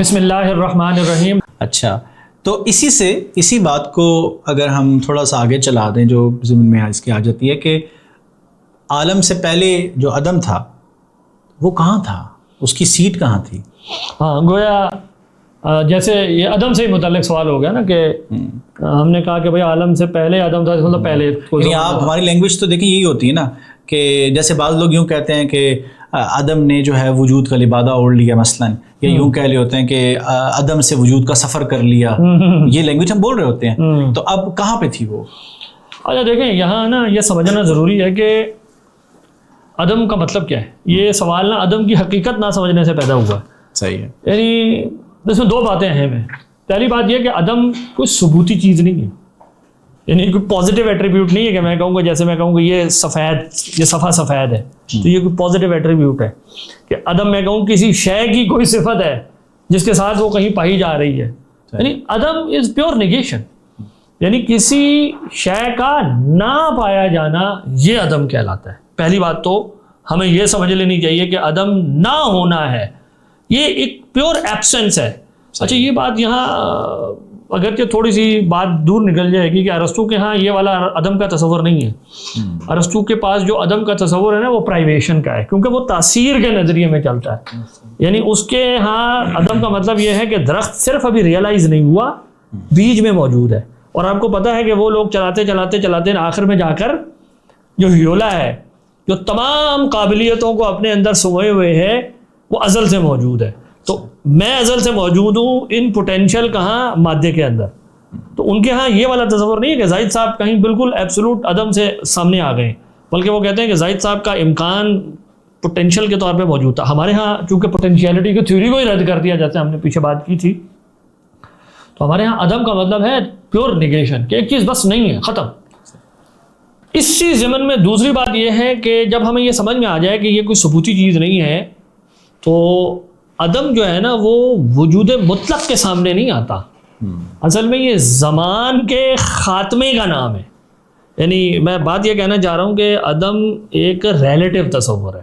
بسم اللہ الرحمن الرحیم. اچھا، تو اسی بات کو اگر ہم تھوڑا سا آگے چلا دیں جو ضمن میں اس کی آ جاتی ہے کہ عالم سے پہلے جو عدم تھا وہ کہاں تھا، اس کی سیٹ کہاں تھی؟ ہاں، گویا جیسے یہ عدم سے ہی متعلق سوال ہو گیا نا کہ ہم نے کہا کہ بھئی عالم سے پہلے عدم تھا، مطلب پہلے. یعنی آپ ہماری لینگویج تو دیکھیں یہی ہوتی ہے نا کہ جیسے بعض لوگ یوں کہتے ہیں کہ عدم نے جو ہے وجود کا لبادہ اوڑھ لیا مثلاً، یا یوں کہہ رہے ہوتے ہیں کہ عدم سے وجود کا سفر کر لیا. یہ لینگویج ہم بول رہے ہوتے ہیں. تو اب کہاں پہ تھی وہ؟ اچھا دیکھیں، یہاں نا یہ سمجھنا ضروری ہے کہ عدم کا مطلب کیا ہے. یہ سوال نا عدم کی حقیقت نہ سمجھنے سے پیدا ہوا. صحیح ہے. یعنی اس میں دو باتیں اہم ہیں. پہلی بات یہ کہ عدم کوئی ثبوتی چیز نہیں ہے، یعنی کوئی پازیٹیو ایٹریبیوٹ نہیں ہے کہ میں کہوں گا، جیسے میں کہوں کہ یہ صفحہ سفید ہے تو یہ کوئی پازیٹیو ایٹریبیوٹ ہے. کہ عدم میں کہوں کسی شے کی کوئی صفت ہے جس کے ساتھ وہ کہیں پائی جا رہی ہے. یعنی عدم از پیور نیگیشن، یعنی کسی شے کا نہ پایا جانا یہ عدم کہلاتا ہے. پہلی بات تو ہمیں یہ سمجھ لینی چاہیے کہ عدم نہ ہونا ہے، یہ ایک پیور ایبسنس ہے. اچھا، یہ بات یہاں اگرچہ تھوڑی سی بات دور نکل جائے گی کہ ارسطو کے ہاں یہ والا عدم کا تصور نہیں ہے. ارسطو کے پاس جو عدم کا تصور ہے نا وہ پرائیویشن کا ہے، کیونکہ وہ تاثیر کے نظریے میں چلتا ہے. یعنی اس کے ہاں عدم کا مطلب یہ ہے کہ درخت صرف ابھی ریئلائز نہیں ہوا، بیج میں موجود ہے. اور آپ کو پتا ہے کہ وہ لوگ چلاتے آخر میں جا کر جو ہیولا ہے، جو تمام قابلیتوں کو اپنے اندر سموئے ہوئے ہے، وہ ازل سے موجود ہے. تو میں ازل سے موجود ہوں ان پوٹینشیل کہاں، مادے کے اندر. تو ان کے ہاں یہ والا تصور نہیں ہے کہ زاہد صاحب کہیں بالکل ایبسولوٹ عدم سے سامنے آ گئے، بلکہ وہ کہتے ہیں کہ زاہد صاحب کا امکان پوٹینشیل کے طور پہ موجود تھا. ہمارے ہاں چونکہ پوٹینشیلٹی کی تھیوری کو ہی رد کر دیا، جیسے ہم نے پیچھے بات کی تھی، تو ہمارے ہاں عدم کا مطلب ہے پیور نیگیشن، کہ ایک چیز بس نہیں ہے، ختم. اسی ضمن میں دوسری بات یہ ہے کہ جب ہمیں یہ سمجھ میں آ جائے کہ یہ کوئی ثبوتی چیز نہیں ہے، تو عدم جو ہے نا وہ وجود مطلق کے سامنے نہیں آتا. اصل میں یہ زمان کے خاتمے کا نام ہے. یعنی میں بات یہ کہنا چاہ رہا ہوں کہ عدم ایک ریلیٹیو تصور ہے.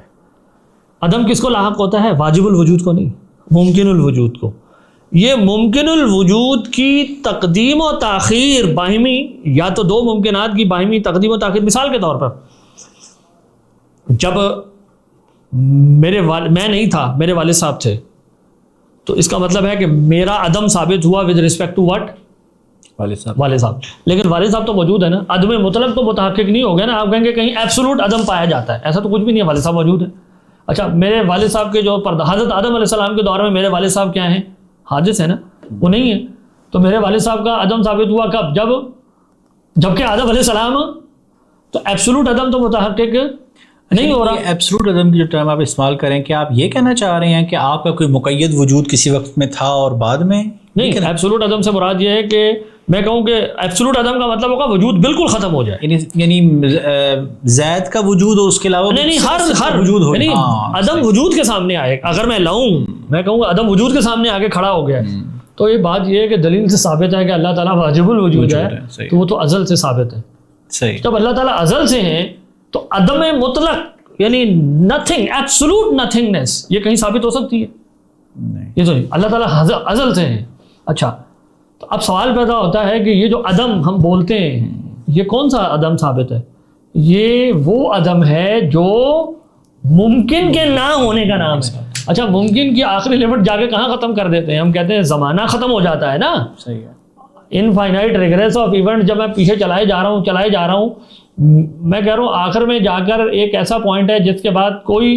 عدم کس کو لاحق ہوتا ہے؟ واجب الوجود کو نہیں، ممکن الوجود کو. یہ ممکن الوجود کی تقدیم و تاخیر باہمی، یا تو دو ممکنات کی باہمی تقدیم و تاخیر. مثال کے طور پر جب میں نہیں تھا، میرے والد صاحب تھے، تو اس کا مطلب ہے کہ میرا عدم ثابت ہوا ود ریسپیکٹ ٹو واٹ؟ والد صاحب. لیکن والد صاحب تو موجود ہے نا، عدم مطلق تو متحقق نہیں ہو گیا نا. آپ کہیں گے کہیں ایبسولوٹ عدم پایا جاتا ہے، ایسا تو کچھ بھی نہیں ہے، والد صاحب موجود ہے. اچھا، میرے والد صاحب کے جو حضرت آدم علیہ السلام کے دور میں میرے والد صاحب کیا ہیں؟ حادث ہے نا، وہ نہیں ہے. تو میرے والد صاحب کا عدم ثابت ہوا کب؟ جبکہ آدم علیہ السلام. تو ایبسولوٹ عدم تو متحقق نہیں ہو رہا. ایبسولوٹ عدم کی جو ٹرم آپ استعمال کریں، کہ آپ یہ کہنا چاہ رہے ہیں کہ آپ کا کوئی مقید وجود کسی وقت میں تھا اور بعد میں نہیں؟ ایبسولوٹ عدم سے مراد یہ ہے کہ میں کہوں کہ ایبسولوٹ عدم کا مطلب ہوگا وجود بالکل ختم ہو جائے. یعنی زید کا وجود اور اس کے علاوہ نہیں، ہر وجود ہو. یعنی عدم وجود کے سامنے آئے. اگر میں لاؤں، میں کہوں گا عدم وجود کے سامنے آگے کھڑا ہو گیا، تو یہ بات یہ ہے کہ دلیل سے ثابت ہے کہ اللہ تعالیٰ واجب الوجود ہے، تو وہ تو ازل سے ثابت ہے. صحیح. جب اللہ تعالیٰ ازل سے ہیں تو عدم مطلق یعنی نتھنگ، ایبسولوٹ نتھنگنیس، یہ کہیں ثابت ہو سکتی ہے؟ یہ تو اللہ تعالیٰ ازل سے ہیں. اچھا، تو اب سوال پیدا ہوتا ہے کہ یہ جو عدم ہم بولتے ہیں، یہ کون سا عدم ثابت ہے؟ یہ وہ عدم ہے جو ممکن کے نہ ہونے کا نام ہے. اچھا، ممکن کی آخری لیمٹ جا کے کہاں ختم کر دیتے ہیں؟ ہم کہتے ہیں زمانہ ختم ہو جاتا ہے نا. صحیح ہے. انفائنائٹ ریگریس آف ایونٹ، جب میں پیچھے چلائے جا رہا ہوں، میں کہہ رہا ہوں آخر میں جا کر ایک ایسا پوائنٹ ہے جس کے بعد کوئی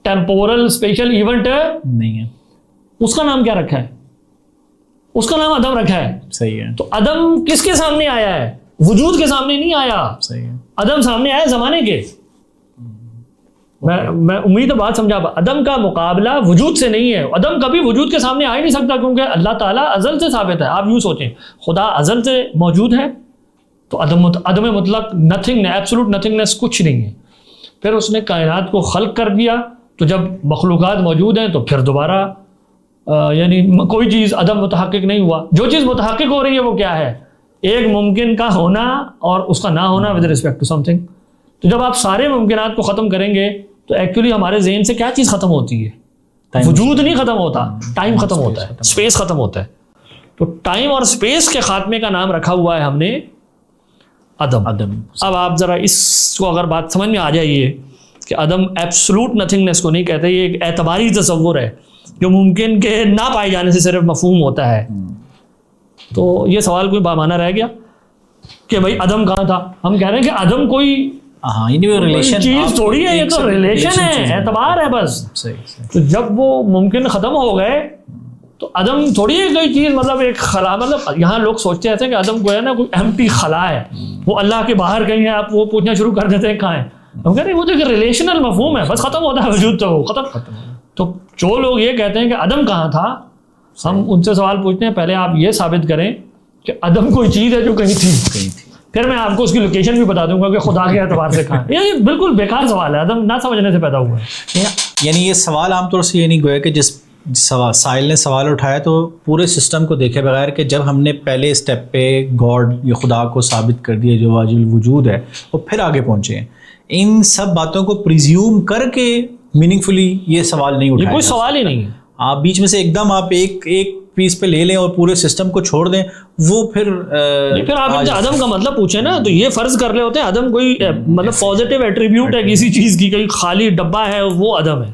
ٹیمپورل اسپیشل ایونٹ نہیں ہے. اس کا نام کیا رکھا ہے؟ اس کا نام عدم رکھا ہے. صحیح ہے. تو عدم کس کے سامنے آیا ہے؟ وجود کے سامنے نہیں آیا. صحیح ہے. عدم سامنے آیا زمانے کے. میں امید بات سمجھا. عدم کا مقابلہ وجود سے نہیں ہے. عدم کبھی وجود کے سامنے آ ہی نہیں سکتا، کیونکہ اللہ تعالیٰ ازل سے ثابت ہے. آپ یوں سوچیں، خدا ازل سے موجود ہے تو عدم مطلق، نتھنگ، ایبسولوٹ نتھنگنیس کچھ نہیں ہے. پھر اس نے کائنات کو خلق کر دیا، تو جب مخلوقات موجود ہیں تو پھر دوبارہ یعنی کوئی چیز عدم متحقق نہیں ہوا. جو چیز متحقق ہو رہی ہے وہ کیا ہے؟ ایک ممکن کا ہونا اور اس کا نہ ہونا with respect to something. تو جب آپ سارے ممکنات کو ختم کریں گے تو ایکچولی ہمارے ذہن سے کیا چیز ختم ہوتی ہے؟ وجود نہیں ختم ہوتا, ٹائم ختم ہوتا ہے, اسپیس ختم ہوتا ہے. تو ٹائم اور اسپیس کے خاتمے کا نام رکھا ہوا ہے ہم نے عدم. اب آپ ذرا اس کو اگر بات سمجھ میں آ جائیے کہ عدم ایبسولوٹ نتھنگنیس کو نہیں کہتے, یہ ایک اعتباری تصور ہے جو ممکن کے نہ پائے جانے سے صرف مفہوم ہوتا ہے. تو یہ سوال کوئی بامانہ رہ گیا کہ بھائی عدم کہاں تھا؟ ہم کہہ رہے ہیں کہ عدم کوئی چیز تھوڑی ہے, یہ تو ریلیشن ہے, اعتبار ہے بس. تو جب وہ ممکن ختم ہو گئے تو عدم تھوڑی ہے کوئی چیز, مطلب ایک خلا, مطلب یہاں لوگ سوچتے رہتے ہیں کہ عدم کو ہے نا کوئی ایمپٹی خلا ہے, وہ اللہ کے باہر کہیں ہے, آپ وہ پوچھنا شروع کر دیتے ہیں کہاں ہے. ہم کہتے ہیں وہ تو ایک ریلیشنل مفہوم ہے, بس ختم ہوتا ہے وجود تو وہ ختم. تو جو لوگ یہ کہتے ہیں کہ عدم کہاں تھا, ہم ان سے سوال پوچھتے ہیں پہلے آپ یہ ثابت کریں کہ عدم کوئی چیز ہے جو کہیں تھی, پھر میں آپ کو اس کی لوکیشن بھی بتا دوں گا کہ خدا کے اعتبار سے کہاں ہے. یہ بالکل بیکار سوال ہے, عدم نہ سمجھنے سے پیدا ہوا ہے. یعنی یہ سوال عام طور سے یہ نہیں گویا کہ جس سائل نے سوال اٹھایا تو پورے سسٹم کو دیکھے بغیر کہ جب ہم نے پہلے اسٹیپ پہ گاڈ یا خدا کو ثابت کر دیا جو واجب الوجود ہے, وہ پھر آگے پہنچے ہیں. ان سب باتوں کو پریزیوم کر کے میننگ فلی یہ سوال نہیں اٹھایا, کوئی سوال ہی نہیں ہے. آپ بیچ میں سے ایک دم آپ ایک پیس پہ لے لیں اور پورے سسٹم کو چھوڑ دیں, وہ پھر آپ عدم کا مطلب پوچھیں نا, تو یہ فرض کر رہے ہوتے ہیں عدم کوئی مطلب پازیٹیو ایٹریبیوٹ ہے کسی چیز کی, کوئی خالی ڈبہ ہے وہ عدم ہے.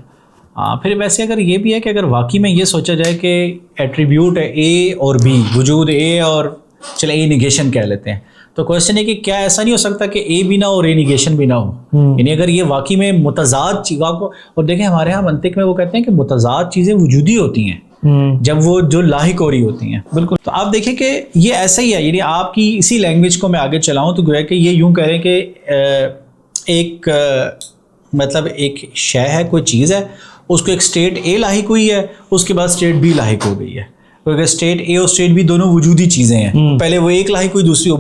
ہاں, پھر ویسے اگر یہ بھی ہے کہ اگر واقعی میں یہ سوچا جائے کہ ایٹریبیوٹ ہے اے اور بی, وجود اے اور چلے اے نیگیشن کہہ لیتے ہیں, تو کوشچن ہے کہ کیا ایسا نہیں ہو سکتا کہ اے بھی نہ ہو اور اے نیگیشن بھی نہ ہو؟ یعنی اگر یہ واقعی میں متضاد چیز کو, اور دیکھیں ہمارے ہاں منطق میں وہ کہتے ہیں کہ متضاد چیزیں وجودی ہوتی ہیں جب وہ جو لاحق ہو رہی ہوتی ہیں. بالکل. تو آپ دیکھیں کہ یہ ایسا ہی ہے, یعنی آپ کی اسی لینگویج کو میں آگے چلاؤں تو گویا کہ یہ یوں کہہ رہے ہیں کہ ایک مطلب ایک شے ہے, کوئی چیز ہے, اس کو ایک اسٹیٹ اے لاحق ہوئی ہے, اس کے بعد اسٹیٹ بی لاحق ہو گئی ہے. کیونکہ اسٹیٹ اے اور اسٹیٹ بی دونوں وجودی چیزیں ہیں, پہلے وہ ایک لاحق ہوئی دوسری,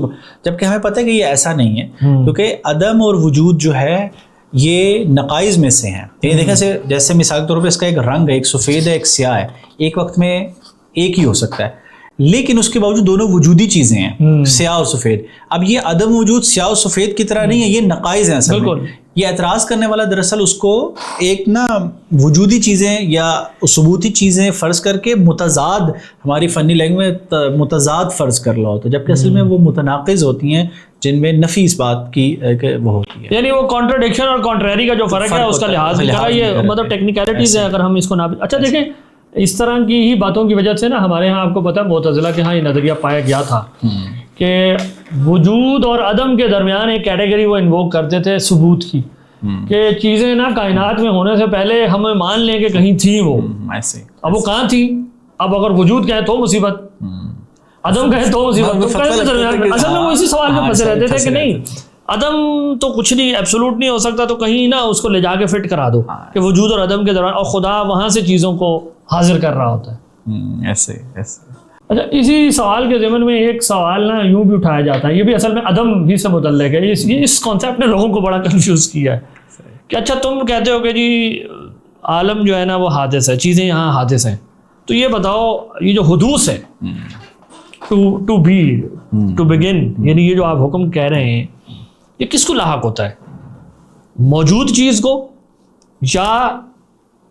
جبکہ ہمیں پتہ ہے کہ یہ ایسا نہیں ہے, کیونکہ عدم اور وجود جو ہے یہ نقائص میں سے ہیں. یہ دیکھیں جیسے مثال کے طور پہ اس کا ایک رنگ ہے, ایک سفید ہے ایک سیاہ ہے, ایک وقت میں ایک ہی ہو سکتا ہے, لیکن اس کے باوجود دونوں وجودی چیزیں ہیں, سیاہ اور سفید. اب یہ عدم وجود سیاہ اور سفید کی طرح نہیں ہے, یہ نقائص ہیں اصل میں. یہ اعتراض کرنے والا دراصل اس کو ایک نا وجودی چیزیں یا ثبوتی چیزیں فرض کر کے متضاد, ہماری فنی لینگویج میں متضاد فرض کر رہا ہوتا ہے, جبکہ اصل میں وہ متناقض ہوتی ہیں جن میں نفی اس بات کی وہ ہوتی ہے. یعنی وہ کانٹرڈکشن اور کانٹریری کا جو فرق ہے اس کا لحاظ کرا, یہ مطلب ٹیکنیکلٹیز ہے اگر ہم اس کو نہ. اچھا دیکھیں, اس طرح کی ہی باتوں کی وجہ سے نا ہمارے ہاں آپ کو پتہ ہے معتزلہ کے ہاں یہ نظریہ پایا گیا تھا کہ وجود اور عدم کے درمیان ایک کیٹیگری وہ انووک کرتے تھے ثبوت کی, کہ چیزیں نا کائنات میں ہونے سے پہلے ہمیں مان لیں کہ کہیں تھی وہ, اب وہ کہاں تھی. اب اگر وجود کہیں تو مصیبت, عدم کہیں تو مصیبت. اصل میں وہ اسی سوال میں پھنسے رہتے تھے کہ نہیں عدم تو کچھ نہیں, ایبسولوٹ نہیں ہو سکتا, تو کہیں نہ اس کو لے جا کے فٹ کرا دو کہ وجود اور عدم کے دوران, اور خدا وہاں سے چیزوں کو حاضر کر رہا ہوتا ہے. ایسے. اچھا, اسی سوال کے ضمن میں ایک سوال نا یوں بھی اٹھایا جاتا ہے, یہ بھی اصل میں عدم ہی سے متعلق ہے. اس کانسیپٹ نے لوگوں کو بڑا کنفیوز کیا ہے کہ اچھا تم کہتے ہو کہ جی عالم جو ہے نا وہ حادث ہے, چیزیں یہاں حادث ہیں, تو یہ بتاؤ یہ جو حدوث ہے, ٹو بی ٹو بگن, یعنی یہ جو آپ حکم کہہ رہے ہیں یہ کس کو لاحق ہوتا ہے, موجود چیز کو یا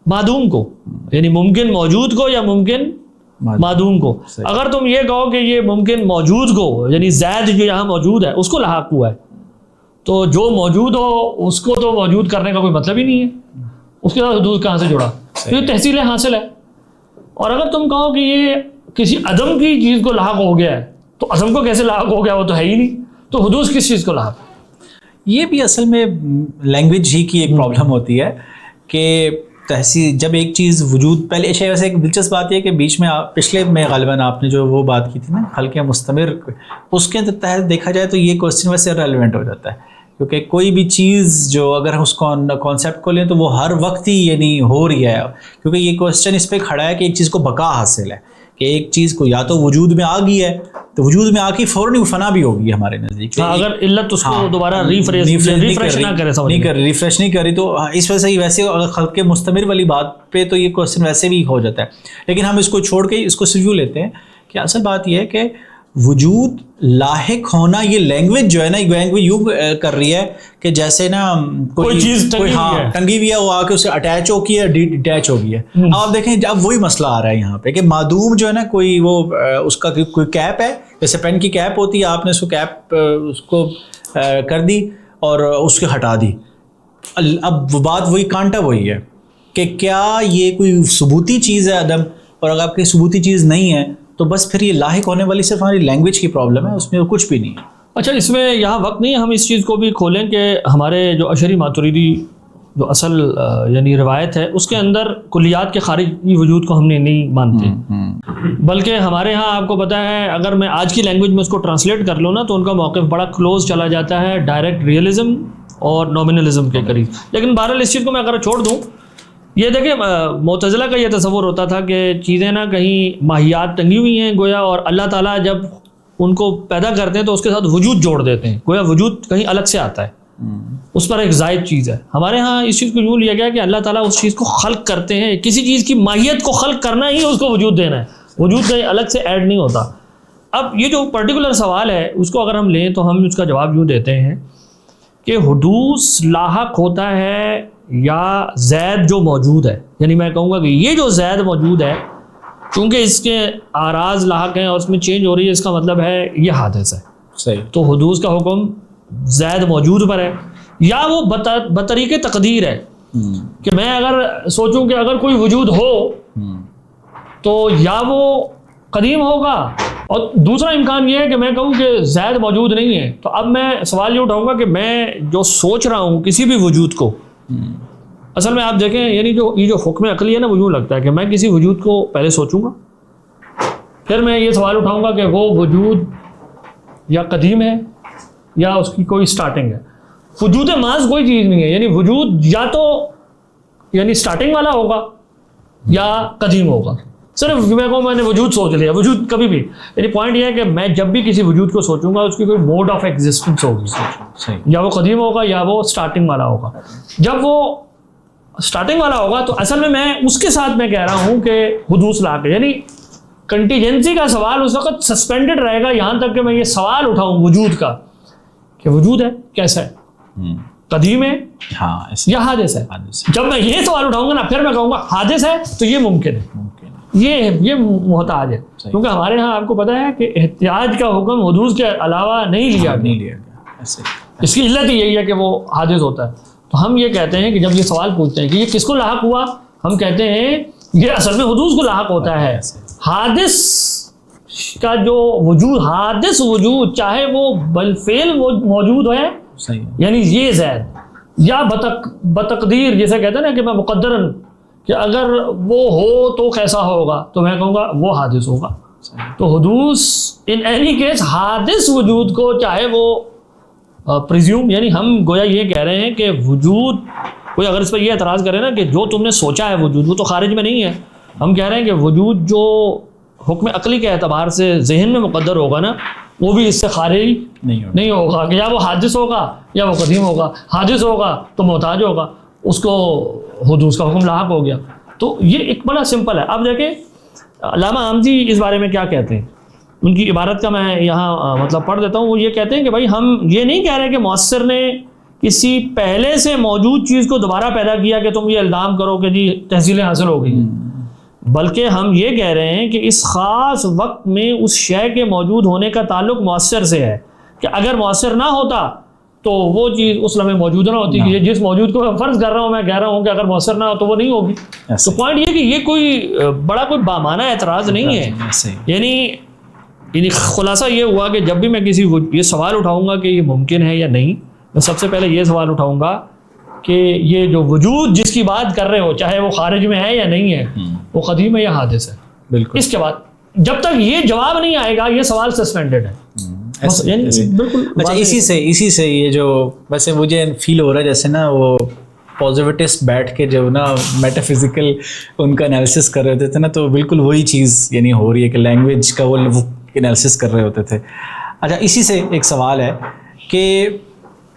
معدوم کو, یعنی ممکن موجود کو یا ممکن معدوم کو. اگر تم یہ کہو کہ یہ ممکن موجود کو, یعنی زید جو یہاں موجود ہے اس کو لاحق ہوا ہے, تو جو موجود ہو اس کو تو موجود کرنے کا کوئی مطلب ہی نہیں ہے, اس کے ساتھ حدوث کہاں سے جڑا, تو یہ تحصیل حاصل ہے. اور اگر تم کہو کہ یہ کسی عدم کی چیز کو لاحق ہو گیا ہے, تو عدم کو کیسے لاحق ہو گیا, وہ تو ہے ہی نہیں, تو حدوث کس چیز کو لاحق. یہ بھی اصل میں لینگویج ہی کی ایک پرابلم ہوتی ہے کہ تحصیل, جب ایک چیز وجود پہلے ویسے ایک دلچسپ بات یہ کہ بیچ میں پچھلے میں غالباً آپ نے جو وہ بات کی تھی نا خلق مستمر, اس کے تحت دیکھا جائے تو یہ کوشچن ویسے ریلیونٹ ہو جاتا ہے, کیونکہ کوئی بھی چیز جو اگر ہم اس کو کانسیپٹ کو لیں تو وہ ہر وقت ہی یعنی ہو رہی ہے, کیونکہ یہ کوشچن اس پہ کھڑا ہے کہ ایک چیز کو بقا حاصل ہے, کہ ایک چیز کو یا تو وجود میں آ گئی ہے تو وجود میں آ کے فوراً فنا بھی ہوگی ہمارے نزدیک, اگر علت اس کو دوبارہ ریفریش نہیں کری تو اس وجہ سے ہی ویسے اگر خلق مستمر والی بات پہ تو یہ کوشچن ویسے بھی ہو جاتا ہے. لیکن ہم اس کو چھوڑ کے اس کو سیو لیتے ہیں کہ اصل بات یہ ہے کہ وجود لاحق ہونا، یہ لینگویج جو ہے نا، لینگویج یوں کر رہی ہے کہ جیسے نا کوئی چیز ٹنگی ہوئی ہے، وہ آ کے اسے اٹیچ ہو گئی ہے، ڈیٹیچ ہو گئی ہے. اب آپ دیکھیں اب وہی مسئلہ آ رہا ہے یہاں پہ کہ معدوم جو ہے نا، کوئی وہ اس کا کوئی کیپ ہے، جیسے پین کی کیپ ہوتی ہے، آپ نے اس کو کیپ اس کو کر دی اور اس کو ہٹا دی. اب وہ بات وہی کانٹا وہی ہے کہ کیا یہ کوئی ثبوتی چیز ہے عدم، اور اگر آپ کی ثبوتی چیز نہیں ہے تو بس پھر یہ لاحق ہونے والی صرف ہماری لینگویج کی پرابلم ہے، اس میں کچھ بھی نہیں ہے. اچھا، اس میں یہاں وقت نہیں ہے ہم اس چیز کو بھی کھولیں کہ ہمارے جو اشعری ماتریدی جو اصل یعنی روایت ہے اس کے اندر کلیات کے خارجی وجود کو ہم نے نہیں مانتے، بلکہ ہمارے ہاں آپ کو پتہ ہے اگر میں آج کی لینگویج میں اس کو ٹرانسلیٹ کر لوں نا تو ان کا موقف بڑا کلوز چلا جاتا ہے ڈائریکٹ ریئلزم اور نومنلزم کے قریب. لیکن بہرحال اس چیز کو میں اگر چھوڑ دوں، یہ دیکھیں معتزلہ کا یہ تصور ہوتا تھا کہ چیزیں نا کہیں ماہیات ٹنگی ہوئی ہیں گویا، اور اللہ تعالیٰ جب ان کو پیدا کرتے ہیں تو اس کے ساتھ وجود جوڑ دیتے ہیں، گویا وجود کہیں الگ سے آتا ہے، اس پر ایک زائد چیز ہے. ہمارے ہاں اس چیز کو یوں لیا گیا کہ اللہ تعالیٰ اس چیز کو خلق کرتے ہیں، کسی چیز کی ماہیت کو خلق کرنا ہی اس کو وجود دینا ہے، وجود کہیں الگ سے ایڈ نہیں ہوتا. اب یہ جو پرٹیکولر سوال ہے اس کو اگر ہم لیں تو ہم اس کا جواب یوں دیتے ہیں کہ حدوث لاحق ہوتا ہے یا زید جو موجود ہے، یعنی میں کہوں گا کہ یہ جو زید موجود ہے چونکہ اس کے آراز لاحق ہیں اور اس میں چینج ہو رہی ہے، اس کا مطلب ہے یہ حادث ہے. صحیح. تو حدوث کا حکم زید موجود پر ہے، یا وہ بطریق تقدیر ہے کہ میں اگر سوچوں کہ اگر کوئی وجود ہو تو یا وہ قدیم ہوگا، اور دوسرا امکان یہ ہے کہ میں کہوں کہ زید موجود نہیں ہے. تو اب میں سوال یہ اٹھاؤں گا کہ میں جو سوچ رہا ہوں کسی بھی وجود کو، اصل میں آپ دیکھیں یعنی جو یہ جو حکم عقلی ہے نا، وہ یوں لگتا ہے کہ میں کسی وجود کو پہلے سوچوں گا، پھر میں یہ سوال اٹھاؤں گا کہ وہ وجود یا قدیم ہے یا اس کی کوئی سٹارٹنگ ہے. وجود محض کوئی چیز نہیں ہے، یعنی وجود یا تو یعنی سٹارٹنگ والا ہوگا یا قدیم ہوگا. صرف میں کہوں میں نے وجود سوچ لیا، وجود کبھی بھی، یعنی پوائنٹ یہ ہے کہ میں جب بھی کسی وجود کو سوچوں گا اس کی کوئی موڈ آف ایگزسٹنس ہوگی، یا وہ قدیم ہوگا یا وہ سٹارٹنگ والا ہوگا. جب وہ سٹارٹنگ والا ہوگا تو اصل میں اس کے ساتھ میں کہہ رہا ہوں کہ حدوث لاحق، یعنی کنٹیجنسی کا سوال اس وقت سسپینڈڈ رہے گا یہاں تک کہ میں یہ سوال اٹھاؤں وجود کا کہ وجود ہے کیسا ہے، قدیم ہے یا حادث ہے. جب میں یہ سوال اٹھاؤں گا نا پھر میں کہوں گا حادث ہے تو یہ ممکن ہے، یہ محتاج ہے. کیونکہ ہمارے ہاں آپ کو پتہ ہے کہ احتیاج کا حکم حدوث کے علاوہ نہیں لیا گیا. اس کی علت یہی ہے کہ وہ حادث ہوتا ہے. تو ہم یہ کہتے ہیں کہ جب یہ سوال پوچھتے ہیں کہ یہ کس کو لاحق ہوا، ہم کہتے ہیں یہ اصل میں حدوث کو لاحق ہوتا ہے. حادث کا جو وجود، حادث وجود چاہے وہ بالفعل موجود ہے، یعنی یہ زید، یا بتقدیر جیسے کہتے ہیں نا کہ میں مقدرن کہ اگر وہ ہو تو کیسا ہوگا، تو میں کہوں گا وہ حادث ہوگا. تو حدوث ان اینی کیس حادث وجود کو چاہے وہ پریزیوم، یعنی ہم گویا یہ کہہ رہے ہیں کہ وجود، کوئی اگر اس پر یہ اعتراض کرے نا کہ جو تم نے سوچا ہے وجود وہ تو خارج میں نہیں ہے، ہم کہہ رہے ہیں کہ وجود جو حکم عقلی کے اعتبار سے ذہن میں مقدر ہوگا نا وہ بھی اس سے خارج نہیں ہوگا کہ یا وہ حادث ہوگا یا وہ قدیم ہوگا. حادث ہوگا تو محتاج ہوگا، اس کو حدوث کا حکم لاحق ہو گیا. تو یہ ایک بڑا سمپل ہے. اب دیکھیں علامہ حامدی اس بارے میں کیا کہتے ہیں، ان کی عبارت کا میں یہاں مطلب پڑھ دیتا ہوں. وہ یہ کہتے ہیں کہ بھائی ہم یہ نہیں کہہ رہے کہ مؤثر نے کسی پہلے سے موجود چیز کو دوبارہ پیدا کیا کہ تم یہ الزام کرو کہ جی تحصیلیں حاصل ہو گئی، بلکہ ہم یہ کہہ رہے ہیں کہ اس خاص وقت میں اس شے کے موجود ہونے کا تعلق مؤثر سے ہے، کہ اگر مؤثر نہ ہوتا تو وہ چیز اس لمحے موجود نہ ہوتی. کہ جس موجود کو میں فرض کر رہا ہوں میں کہہ رہا ہوں کہ اگر مؤثر نہ ہو تو وہ نہیں ہوگی. تو پوائنٹ یہ کہ یہ کوئی بڑا کوئی بامانہ اعتراض نہیں ہے. یعنی خلاصہ یہ ہوا کہ جب بھی میں کسی یہ سوال اٹھاؤں گا کہ یہ ممکن ہے یا نہیں، میں سب سے پہلے یہ سوال اٹھاؤں گا کہ یہ جو وجود جس کی بات کر رہے ہو چاہے وہ خارج میں ہے یا نہیں ہے، وہ قدیم ہے یا حادث ہے. بالکل. اس کے بعد جب تک یہ جواب نہیں آئے گا یہ سوال سسپینڈڈ ہے. بالکل. اچھا، اسی سے یہ جو ویسے مجھے فیل ہو رہا ہے جیسے نا وہ پازیٹیوسٹ بیٹھ کے جو نا میٹا فزیکل ان کا انالیسس کر رہے تھے نا، تو بالکل وہی چیز یعنی ہو رہی ہے کہ لینگویج کا وہ انالیسس کر رہے ہوتے تھے. اچھا، اسی سے ایک سوال ہے کہ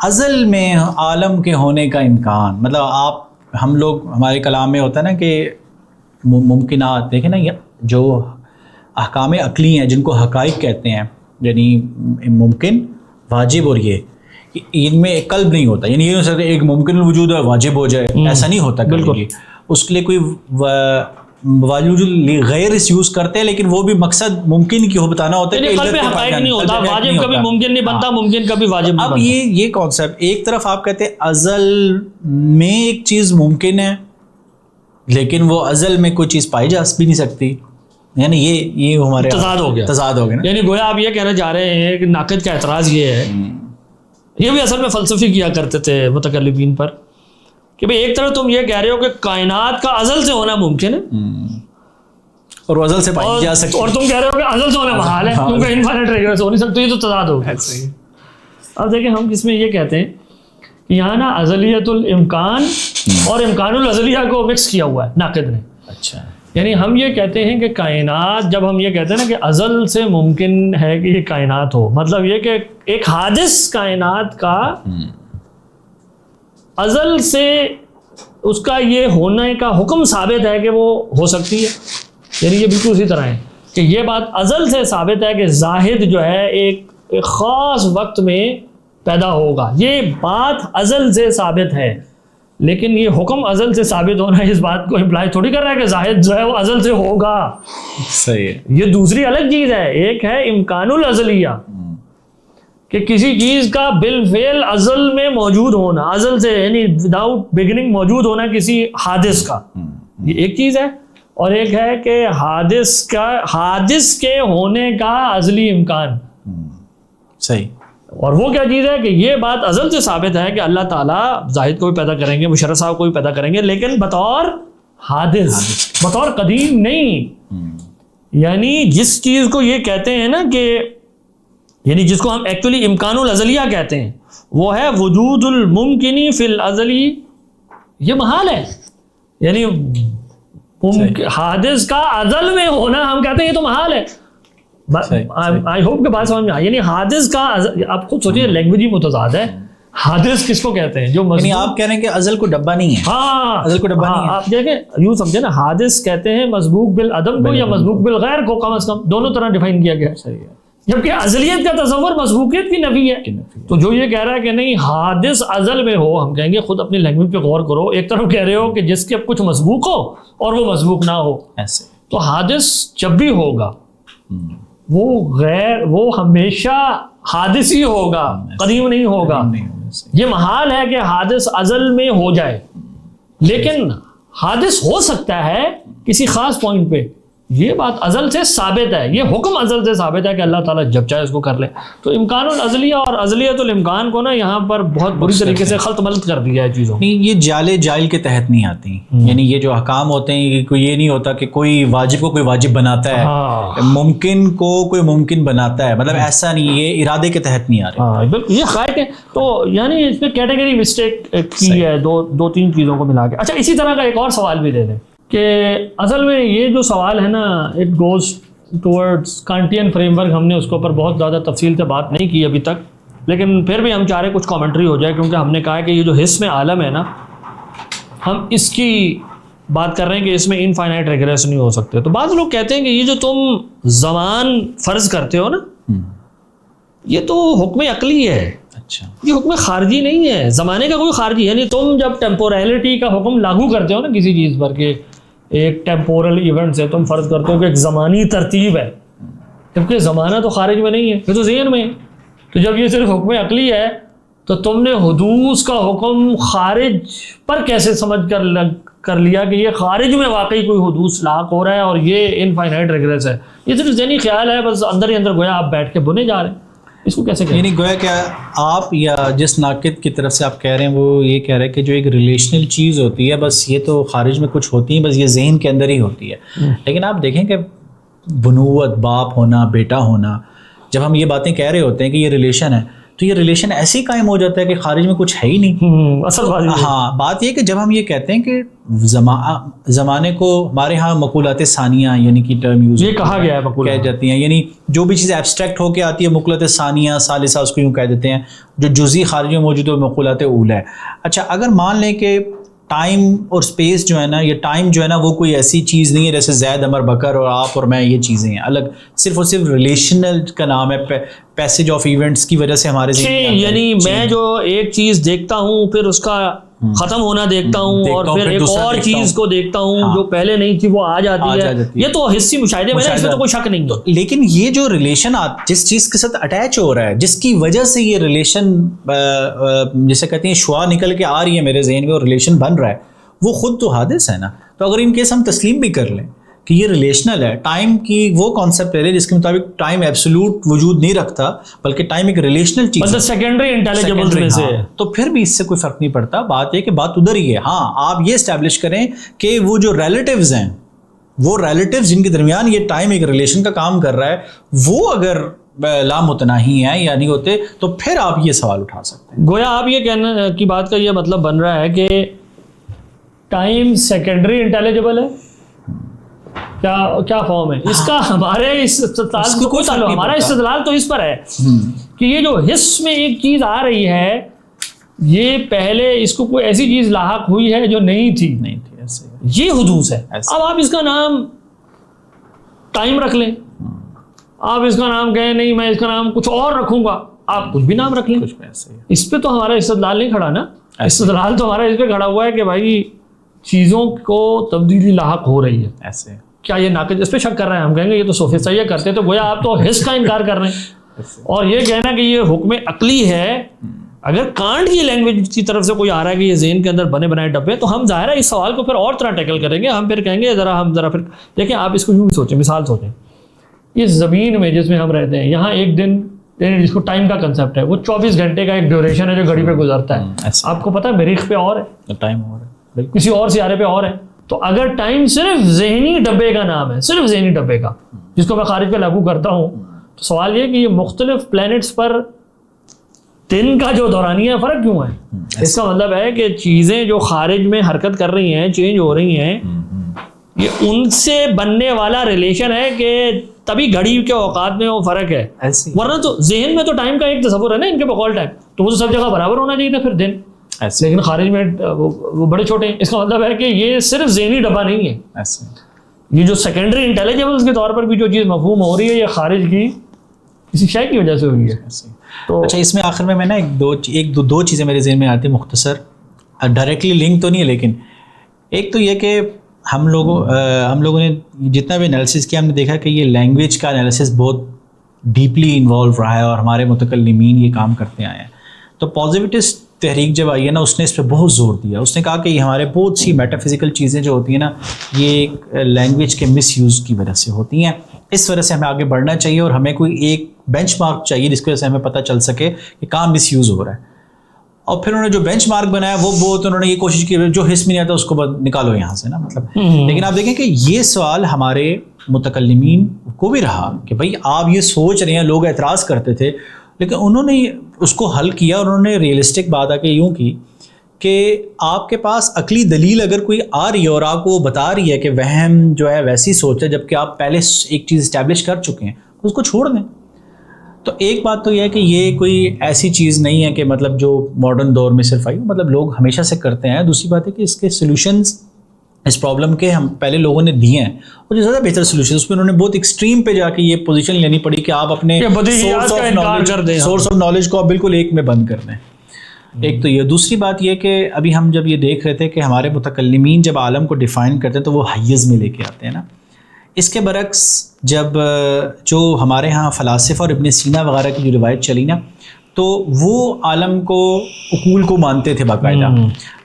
ازل میں عالم کے ہونے کا امکان، مطلب ہم لوگ ہمارے کلام میں ہوتا ہے نا کہ ممکنات، دیکھیں نا جو احکام عقلی ہیں جن کو حقائق کہتے ہیں، یعنی ممکن واجب اور یہ ان میں قلب نہیں ہوتا, یعنی یہ ہو سکتا ہے ایک ممکن الوجود ہے واجب ہو جائے, ایسا نہیں ہوتا کبھی. اس کے لیے کوئی واجب غیر اس یوز کرتے ہیں, لیکن وہ بھی مقصد ممکن کی ہو بتانا ہوتا ہے کہ قلب حقائق نہیں ہوتا, واجب کبھی ممکن نہیں بنتا, ممکن کبھی واجب نہیں بنتا. اب یہ کانسیپٹ ایک طرف آپ کہتے ہیں ازل میں ایک چیز ممکن ہے لیکن وہ ازل میں کوئی چیز پائی جا بھی نہیں سکتی, یعنی یہ ہمارے تضاد ہو گیا نا. یعنی گویا آپ یہ کہنا چاہ رہے ہیں کہ ناقد کا اعتراض یہ ہے, یہ بھی اصل میں فلسفی کیا کرتے تھے متکلمین پر, کہ بھئی ایک طرف تم یہ کہہ رہے ہو کہ کائنات کا ازل سے ہونا ممکن ہے اور وہ ازل سے پائی جا سکتی, اور تم کہہ رہے ہو کہ ازل سے ہونا محال ہے کیونکہ انفائنٹ ریگریس ہو نہیں سکتی, یہ تو تضاد ہو گیا. اب دیکھیں ہم اس میں یہ کہتے ہیں کہ یہاں نا ازلیت الامکان اور امکان الازلیہ کو مکس کیا ہوا ہے ناقد نے. اچھا, یعنی ہم یہ کہتے ہیں کہ کائنات, جب ہم یہ کہتے ہیں نا کہ ازل سے ممکن ہے کہ یہ کائنات ہو, مطلب یہ کہ ایک حادث کائنات کا ازل سے اس کا یہ ہونے کا حکم ثابت ہے کہ وہ ہو سکتی ہے. یعنی یہ بالکل اسی طرح ہے کہ یہ بات ازل سے ثابت ہے کہ زاہد جو ہے ایک خاص وقت میں پیدا ہوگا, یہ بات ازل سے ثابت ہے. لیکن یہ حکم ازل سے ثابت ہونا اس بات کو امپلائی تھوڑی کر رہا ہے کہ زاہد جو ہے وہ ازل سے ہوگا. صحیح ہے, یہ دوسری الگ چیز ہے. ایک ہے امکان الازلیہ کہ کسی چیز کا بالفعل ازل میں موجود ہونا, ازل سے یعنی وداؤٹ بگننگ موجود ہونا کسی حادث کا, یہ ایک چیز ہے. اور ایک ہے کہ حادث کے ہونے کا ازلی امکان. صحیح. اور وہ کیا چیز ہے کہ یہ بات ازل سے ثابت ہے کہ اللہ تعالیٰ زاہد کو بھی پیدا کریں گے, مشرف صاحب کو بھی پیدا کریں گے, لیکن بطور حادث, بطور قدیم نہیں. یعنی جس چیز کو یہ کہتے ہیں نا کہ یعنی جس کو ہم ایکچولی امکان الازلیہ کہتے ہیں وہ ہے وجود الممکنی فی الازلی, یہ محال ہے. یعنی حادث کا ازل میں ہونا ہم کہتے ہیں یہ تو محال ہے. آئی ہوپ کہ بات سمجھ میں آئی. یعنی حادث کا آپ خود سوچیے لینگویج ہی متضاد ہے. حادث کس کو کہتے ہیں؟ جو یعنی آپ کہہ رہے ہیں کہ ازل کو ڈبہ نہیں ہے. ہاں ازل کو ڈبہ نہیں ہے. آپ دیکھیں یوں سمجھے نا, حادث کہتے ہیں مسبوق بالعدم کو یا مسبوق بالغیر کو, کم از کم دونوں طرح ڈیفائن کیا گیا. صحیح ہے. جبکہ ازلیت کا تصور مسبوقیت کی نفی ہے. تو جو یہ کہہ رہا ہے کہ نہیں حادث ازل میں ہو, ہم کہیں گے خود اپنی لینگویج پہ غور کرو. ایک طرف کہہ رہے ہو کہ جس کے اب کچھ مسبوق ہو اور وہ مسبوق نہ ہو, ایسے تو حادث جب بھی ہوگا وہ ہمیشہ حادث ہی ہوگا, قدیم نہیں ہوگا. یہ محال ہے کہ حادث ازل میں ہو جائے, لیکن حادث ہو سکتا ہے کسی خاص پوائنٹ پہ. یہ بات ازل سے ثابت ہے, یہ حکم ازل سے ثابت ہے کہ اللہ تعالیٰ جب چاہے اس کو کر لے. تو امکان الازلیہ اور ازلیت الامکان کو نا یہاں پر بہت بری طریقے سے خلط ملط کر دیا ہے چیزوں. یہ جال جائل کے تحت نہیں آتی. یعنی یہ جو احکام ہوتے ہیں کوئی یہ نہیں ہوتا کہ کوئی واجب کو کوئی واجب بناتا ہے, ممکن کو کوئی ممکن بناتا ہے, مطلب ایسا نہیں, یہ ارادے کے تحت نہیں آ رہے. بالکل یہ حقائق ہے. تو یعنی اس میں کیٹیگری مسٹیک کی ہے دو تین چیزوں کو ملا کے. اچھا اسی طرح کا ایک اور سوال بھی دے دیں کہ اصل میں یہ جو سوال ہے نا it goes towards content framework. ہم نے اس کے اوپر بہت زیادہ تفصیل سے بات نہیں کی ابھی تک, لیکن پھر بھی ہم چاہ رہے کچھ کامنٹری ہو جائے, کیونکہ ہم نے کہا کہ یہ جو حس میں عالم ہے نا ہم اس کی بات کر رہے ہیں کہ اس میں انفائنائٹ ریگریس نہیں ہو سکتے. تو بعض لوگ کہتے ہیں کہ یہ جو تم زمان فرض کرتے ہو نا یہ تو حکم عقلی ہے. اچھا, یہ حکم خارجی نہیں ہے, زمانے کا کوئی خارجی. یعنی تم جب ٹیمپوریلٹی کا حکم لاگو کرتے ہو نا کسی چیز پر کہ ایک ٹیمپورل ایونٹ سے تم فرض کرتے ہو کہ ایک زمانی ترتیب ہے, جبکہ زمانہ تو خارج میں نہیں ہے, یہ تو ذہن میں ہے. تو جب یہ صرف حکم عقلی ہے تو تم نے حدوث کا حکم خارج پر کیسے سمجھ کر لیا کہ یہ خارج میں واقعی کوئی حدوث لاحق ہو رہا ہے اور یہ انفائنائٹ ریگریس ہے. یہ صرف ذہنی خیال ہے, بس اندر ہی اندر گویا آپ بیٹھ کے بنے جا رہے ہیں. اس کو کیسے یعنی گویا کہ آپ یا جس ناقد کی طرف سے آپ کہہ رہے ہیں وہ یہ کہہ رہے ہیں کہ جو ایک ریلیشنل چیز ہوتی ہے بس یہ تو خارج میں کچھ ہوتی ہیں, بس یہ ذہن کے اندر ہی ہوتی ہے. لیکن آپ دیکھیں کہ بنوت, باپ ہونا, بیٹا ہونا, جب ہم یہ باتیں کہہ رہے ہوتے ہیں کہ یہ ریلیشن ہے تو یہ ریلیشن ایسے ہی قائم ہو جاتا ہے کہ خارج میں کچھ ہے ہی نہیں. اصل ہاں بات یہ کہ جب ہم یہ کہتے ہیں کہ زمانے کو ہمارے ہاں مقولات ثانیہ یعنی کہ ٹرم یوز یہ کہا گیا ہے کہہ جاتی ہیں, یعنی جو بھی چیز ایبسٹریکٹ ہو کے آتی ہے مقولات ثانیہ ثالثہ اس کو یوں کہہ دیتے ہیں, جو جزئی خارج میں موجود ہے مقولات اولیٰ ہے. اچھا اگر مان لیں کہ ٹائم اور اسپیس جو ہے نا، یہ ٹائم جو ہے نا وہ کوئی ایسی چیز نہیں ہے جیسے زید عمر بکر اور آپ اور میں، یہ چیزیں ہیں الگ، صرف اور صرف ریلیشنل کا نام ہے، پیسج آف ایونٹس کی وجہ سے ہمارے یعنی میں جو ایک چیز دیکھتا ہوں پھر اس کا ختم ہونا دیکھتا ہوں اور پھر ایک اور چیز کو دیکھتا ہوں جو پہلے نہیں تھی وہ آ جاتی ہے، یہ تو حسی مشاہدے میں، اس میں تو کوئی شک نہیں ہے. لیکن یہ جو ریلیشن جس چیز کے ساتھ اٹیچ ہو رہا ہے، جس کی وجہ سے یہ ریلیشن جسے کہتے ہیں شعاع نکل کے آ رہی ہے میرے ذہن میں اور ریلیشن بن رہا ہے، وہ خود تو حادث ہے نا. تو اگر ان کیس ہم تسلیم بھی کر لیں کہ یہ ریلیشنل ہے، ٹائم کی وہ کانسیپٹ ہے جس کے مطابق ٹائم ایبسولوٹ وجود نہیں رکھتا بلکہ ٹائم ایک ریلیشنل چیز ہے، مطلب سیکنڈری انٹیلیجبلز میں سے، تو پھر بھی اس سے کوئی فرق نہیں پڑتا. بات یہ کہ بات ادھر ہی ہے. ہاں آپ یہ اسٹیبلش کریں کہ وہ جو ریلیٹیوز ہیں، وہ ریلیٹیوز جن کے درمیان یہ ٹائم ایک ریلیشن کا کام کر رہا ہے، وہ اگر لامتناہی ہیں یا نہیں ہوتے تو پھر آپ یہ سوال اٹھا سکتے ہیں. گویا آپ یہ کہنے کی بات کا یہ مطلب بن رہا ہے کہ ٹائم سیکنڈری انٹیلیجبل ہے. کیا فارم ہے اس کا؟ ہمارے استدلال کو کوئی تعلق، ہمارا استدلال تو اس پر ہے کہ یہ جو حس میں ایک چیز آ رہی ہے، یہ پہلے اس کو کوئی ایسی چیز لاحق ہوئی ہے جو نہیں تھی، یہ حدوث ہے. اب آپ اس کا نام ٹائم رکھ لیں، آپ اس کا نام کہیں نہیں میں اس کا نام کچھ اور رکھوں گا، آپ کچھ بھی نام رکھ لیں، اس پہ تو ہمارا استدلال نہیں کھڑا نا. استدلال تو ہمارا اس پہ کھڑا ہوا ہے کہ بھائی چیزوں کو تبدیلی لاحق ہو رہی ہے. ایسے کیا یہ ناقص؟ اس پہ شک کر رہے ہیں، ہم کہیں گے یہ تو سوفسٹائیہ کرتے، تو گویا آپ تو حس کا انکار کر رہے ہیں. اور یہ کہنا کہ یہ حکم عقلی ہے، اگر کانٹ کی لینگویج کی طرف سے کوئی آ رہا ہے کہ یہ ذہن کے اندر بنے بنائے ڈبے، تو ہم ظاہر ہے اس سوال کو پھر اور طرح ٹیکل کریں گے. ہم پھر کہیں گے ذرا پھر دیکھیں، آپ اس کو یوں بھی سوچیں، مثال سوچیں، اس زمین میں جس میں ہم رہتے ہیں، یہاں ایک دن جس کو ٹائم کا کنسیپٹ ہے وہ 24 گھنٹے کا ایک ڈیوریشن ہے جو گھڑی پہ گزرتا ہے. آپ کو پتا ہے مریخ پہ اور ہے، ٹائم اور ہے، کسی اور سیارے پہ اور ہے. تو اگر ٹائم صرف ذہنی ڈبے کا نام ہے، صرف ذہنی ڈبے کا، جس کو میں خارج پہ لاگو کرتا ہوں، تو سوال یہ کہ یہ مختلف پلینٹس پر دن کا جو دورانیہ فرق کیوں ہے؟ اس کا مطلب ہے کہ چیزیں جو خارج میں حرکت کر رہی ہیں، چینج ہو رہی ہیں، یہ ان سے بننے والا ریلیشن ہے کہ تبھی گھڑی کے اوقات میں وہ فرق ہے. ورنہ تو ذہن میں تو ٹائم کا ایک تصور ہے نا ان کے بقول ٹائم، تو وہ تو سب جگہ برابر ہونا چاہیے تھا پھر دن، لیکن خارج میں وہ بڑے چھوٹے ہیں. اس کا مطلب ہے کہ یہ صرف ذہنی ڈبہ نہیں ہے، یہ جو سیکنڈری انٹیلیجبلس کے طور پر بھی جو چیز مفہوم ہو رہی ہے، یہ خارج کی کسی شے کی وجہ سے ہوئی ہے. تو اچھا، اس میں آخر میں نا ایک دو چیزیں میرے ذہن میں آتی ہیں مختصر، ڈائریکٹلی لنک تو نہیں ہے، لیکن ایک تو یہ کہ ہم لوگوں نے جتنا بھی انالیسس کیا، ہم نے دیکھا کہ یہ لینگویج کا انالیسس بہت ڈیپلی انوالو رہا ہے اور ہمارے متکلمین یہ کام کرتے آئے ہیں. تو پازیٹیوسٹ تحریک جب آئی ہے نا، اس نے اس پہ بہت زور دیا. اس نے کہا کہ یہ ہمارے بہت سی میٹا فزیکل چیزیں جو ہوتی ہیں نا، یہ لینگویج کے مس یوز کی وجہ سے ہوتی ہیں. اس وجہ سے ہمیں آگے بڑھنا چاہیے اور ہمیں کوئی ایک بینچ مارک چاہیے جس کی وجہ سے ہمیں پتہ چل سکے کہ کہاں مس یوز ہو رہا ہے. اور پھر انہوں نے جو بینچ مارک بنایا وہ بہت انہوں نے یہ کوشش کی جو حس میں نہیں آتا اس کو نکالو یہاں سے نا، مطلب. لیکن آپ دیکھیں کہ یہ سوال ہمارے متکلمین کو بھی رہا کہ بھائی آپ یہ سوچ رہے ہیں، لوگ اعتراض کرتے تھے، لیکن انہوں نے اس کو حل کیا اور انہوں نے ریئلسٹک بات آ کے یوں کی کہ آپ کے پاس عقلی دلیل اگر کوئی آ رہی ہے اور آپ کو وہ بتا رہی ہے کہ وہم جو ہے ویسی سوچ ہے جبکہ آپ پہلے ایک چیز اسٹیبلش کر چکے ہیں، اس کو چھوڑ دیں. تو ایک بات تو یہ ہے کہ یہ کوئی ایسی چیز نہیں ہے کہ مطلب جو ماڈرن دور میں صرف آئی، مطلب لوگ ہمیشہ سے کرتے ہیں. دوسری بات ہے کہ اس کے سولوشنز اس پرابلم کے ہم پہلے لوگوں نے دیے ہیں اور جو زیادہ بہتر سولوشن اس میں انہوں نے بہت ایکسٹریم پہ جا کے یہ پوزیشن لینی پڑی کہ آپ اپنے سورس آف نالج کو آپ بالکل ایک میں بند کر دیں. ایک تو یہ. دوسری بات یہ کہ ابھی ہم جب یہ دیکھ رہے تھے کہ ہمارے متکلمین جب عالم کو ڈیفائن کرتے ہیں تو وہ حیز میں لے کے آتے ہیں نا. اس کے برعکس جب جو ہمارے ہاں فلاسفہ اور ابن سینا وغیرہ کی جو روایت چلی نا، تو وہ عالم کو عقول کو مانتے تھے باقاعدہ.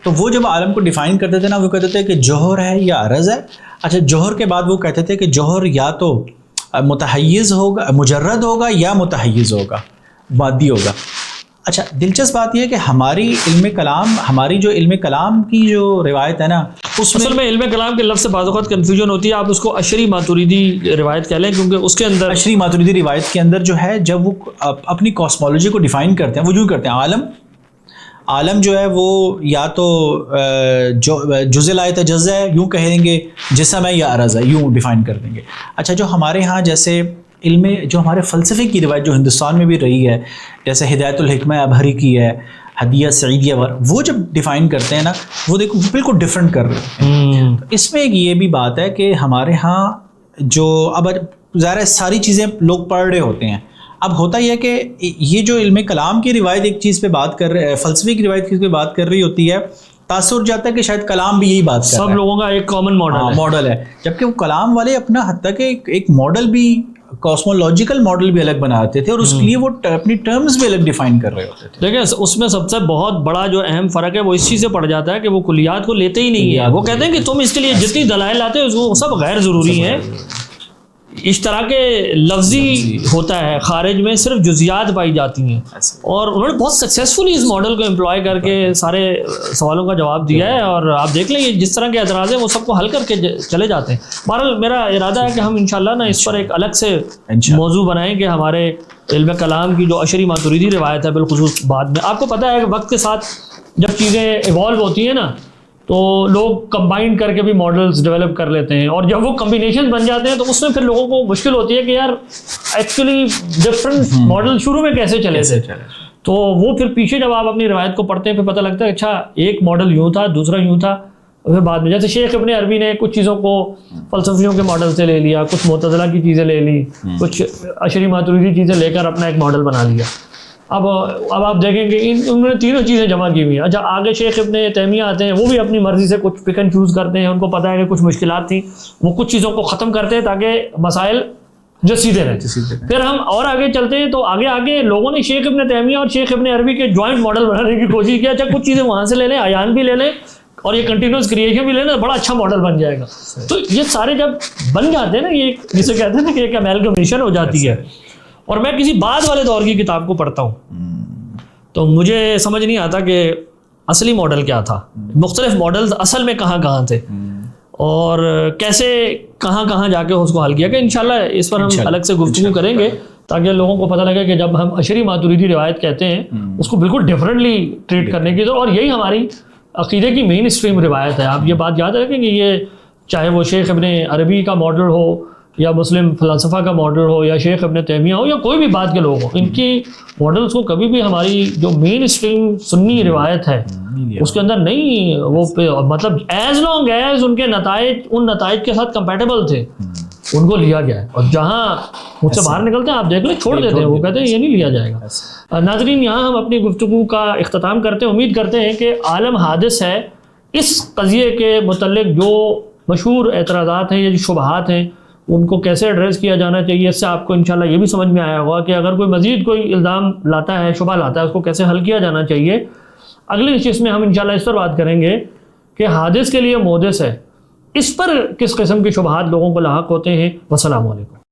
تو وہ جب عالم کو ڈیفائن کرتے تھے نا، وہ کہتے تھے کہ جوہر ہے یا عرض ہے. اچھا، جوہر کے بعد وہ کہتے تھے کہ جوہر یا تو متحیز ہوگا، مجرد ہوگا، یا متحیز ہوگا، مادی ہوگا. اچھا، دلچسپ بات یہ ہے کہ ہماری جو علم کلام کی جو روایت ہے نا، اس اصل میں علم کلام کے لفظ سے بعض اوقات کنفیوژن ہوتی ہے. آپ اس کو اشری ماتوریدی روایت کہہ لیں، کیونکہ اس کے اندر اشری ماتوریدی روایت کے اندر جو ہے جب وہ اپنی کاسمولوجی کو ڈیفائن کرتے ہیں، وہ یوں کرتے ہیں عالم جو ہے وہ یا تو جزء لا یتجزا ہے، یوں کہیں گے، جسم ہے یا عرض ہے، یوں ڈیفائن کر دیں گے. اچھا، جو ہمارے ہاں جیسے جو ہمارے فلسفے کی روایت جو ہندوستان میں بھی رہی ہے، جیسے ہدایت الحکمہ ابہری کی ہے، ہدیہ سعیدیہ وہ جب ڈیفائن کرتے ہیں نا وہ دیکھو بالکل ڈفرینٹ کر رہے ہیں. اس میں ایک یہ بھی بات ہے کہ ہمارے ہاں جو اب ظاہر ہے ساری چیزیں لوگ پڑھ رہے ہوتے ہیں. اب ہوتا یہ ہے کہ یہ جو علم کلام کی روایت ایک چیز پہ بات کر رہے فلسفے کی روایت پہ بات کر رہی ہوتی ہے, تاثر جاتا ہے کہ شاید کلام بھی یہی بات کر رہا ہے, سب لوگوں کا ایک کامن ماڈل ہے, جبکہ وہ کلام والے اپنا حتیٰ کہ ایک ماڈل بھی کاسمولوجیکل ماڈل بھی الگ بناتے تھے اور اس کے لیے وہ اپنی ٹرمز بھی الگ ڈیفائن کر رہے ہوتے تھے. دیکھیں اس میں سب سے بہت بڑا جو اہم فرق ہے وہ اس چیز سے پڑ جاتا ہے کہ وہ کلیات کو لیتے ہی نہیں ہیں. وہ کہتے ہیں کہ تم اس کے لیے جتنی دلائل لاتے ہو وہ سب غیر ضروری ہیں. اشتراک لفظی ہوتا ہے, خارج میں صرف جزیات پائی جاتی ہیں, اور انہوں نے بہت سکسیزفلی اس ماڈل کو امپلوائے کر کے سارے سوالوں کا جواب دیا ہے. اور آپ دیکھ لیں یہ جس طرح کے اعتراض ہیں وہ سب کو حل کر کے چلے جاتے ہیں. بہرحال میرا ارادہ ہے کہ ہم انشاءاللہ نا اس پر ایک الگ سے موضوع بنائیں کہ ہمارے علم کلام کی جو اشعری ماتریدی روایت ہے بالخصوص بعد میں. آپ کو پتہ ہے کہ وقت کے ساتھ جب چیزیں ایوالو ہوتی ہیں نا تو لوگ کمبائن کر کے بھی ماڈلز ڈیولپ کر لیتے ہیں, اور جب وہ کمبینیشن بن جاتے ہیں تو اس میں پھر لوگوں کو مشکل ہوتی ہے کہ یار ایکچولی ڈفرینٹ ماڈل شروع میں کیسے چلے تھے. تو وہ پھر پیچھے جب آپ اپنی روایت کو پڑھتے ہیں پھر پتہ لگتا ہے اچھا ایک ماڈل یوں تھا, دوسرا یوں تھا. پھر بعد میں جیسے شیخ ابن عربی نے کچھ چیزوں کو فلسفیوں کے ماڈل سے لے لیا, کچھ معتزلہ کی چیزیں لے لی, کچھ اشعری ماتریدی چیزیں لے کر اپنا ایک ماڈل بنا لیا. اب آپ دیکھیں کہ انہوں نے تینوں چیزیں جمع کی ہوئی ہیں. اچھا آگے شیخ ابن تیمیہ آتے ہیں, وہ بھی اپنی مرضی سے کچھ پک اینڈ چوز کرتے ہیں. ان کو پتہ ہے کہ کچھ مشکلات تھیں, وہ کچھ چیزوں کو ختم کرتے ہیں تاکہ مسائل جو سیدھے رہیں. پھر ہم اور آگے چلتے ہیں تو آگے لوگوں نے شیخ ابن تیمیہ اور شیخ ابن عربی کے جوائنٹ ماڈل بنانے کی کوشش کی. اچھا کچھ چیزیں وہاں سے لے لیں, عیان بھی لے لیں اور یہ کنٹینیوس کریشن بھی لے لیں, بڑا اچھا ماڈل بن جائے گا. تو یہ سارے جب بن جاتے ہیں نا, یہ جسے کہتے ہیں نا کہ ایک امیلگمیشن ہو جاتی ہے. اور میں کسی بعد والے دور کی کتاب کو پڑھتا ہوں تو مجھے سمجھ نہیں آتا کہ اصلی ماڈل کیا تھا, مختلف ماڈلز اصل میں کہاں تھے اور کیسے کہاں جا کے اس کو حل کیا. کہ انشاءاللہ اس پر ہم الگ سے گفتگو کریں گے تاکہ لوگوں کو پتہ لگے کہ جب ہم اشعری ماتریدی روایت کہتے ہیں اس کو بالکل ڈفرینٹلی ٹریٹ کرنے کی ضرورت, اور یہی ہماری عقیدے کی مین اسٹریم روایت ہے. آپ یہ بات یاد رکھیں کہ یہ چاہے وہ شیخ ابن عربی کا ماڈل ہو یا مسلم فلسفہ کا ماڈل ہو یا شیخ ابن تیمیہ ہو یا کوئی بھی بعد کے لوگ ہوں, ان کی ماڈلز کو کبھی بھی ہماری جو مین اسٹریم سنی روایت ہے اس کے اندر نہیں, وہ مطلب ایز لانگ ایز ان کے نتائج ان نتائج کے ساتھ کمپیٹیبل تھے ان کو لیا گیا ہے. اور جہاں مجھ سے باہر نکلتے ہیں آپ دیکھ لیں چھوڑ دیتے ہیں, وہ کہتے ہیں یہ نہیں لیا جائے گا. ناظرین یہاں ہم اپنی گفتگو کا اختتام کرتے ہیں. امید کرتے ہیں کہ عالم حادث ہے, اس قضیے کے متعلق جو مشہور اعتراضات ہیں یا جو شبہات ہیں ان کو کیسے ایڈریس کیا جانا چاہیے. اس سے آپ کو انشاءاللہ یہ بھی سمجھ میں آیا ہوگا کہ اگر کوئی مزید کوئی الزام لاتا ہے, شبہ لاتا ہے, اس کو کیسے حل کیا جانا چاہیے. اگلی نشست میں ہم انشاءاللہ اس پر بات کریں گے کہ حادث کے لیے محدث ہے, اس پر کس قسم کے شبہات لوگوں کو لاحق ہوتے ہیں. والسلام علیکم.